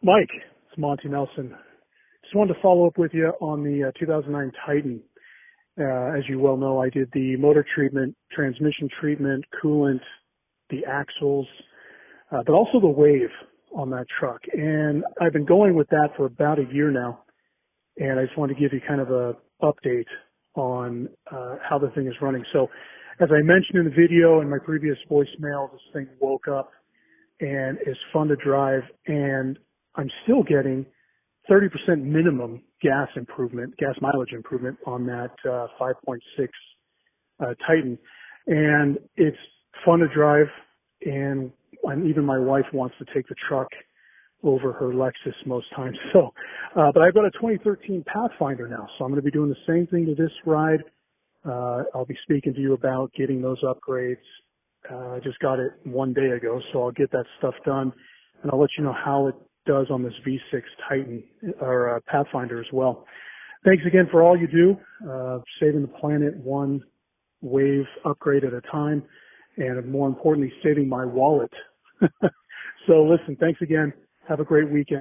Mike, it's Monty Nelson. Just wanted to follow up with you on the 2009 Titan. As you well know, I did the motor treatment, transmission treatment, coolant, the axles, but also the wave on that truck. And I've been going with that for about a year now. And I just wanted to give you kind of a update on how the thing is running. So as I mentioned in the video and my previous voicemail, this thing woke up and is fun to drive, and I'm still getting 30% minimum gas mileage improvement on that 5.6 Titan. And it's fun to drive, and even my wife wants to take the truck over her Lexus most times. So, but I've got a 2013 Pathfinder now, so I'm going to be doing the same thing to this ride. I'll be speaking to you about getting those upgrades. I just got it one day ago, so I'll get that stuff done, and I'll let you know how it does on this V6 Titan or Pathfinder as well. Thanks again for all you do, saving the planet one wave upgrade at a time, and more importantly, saving my wallet. So listen, thanks again. Have a great weekend.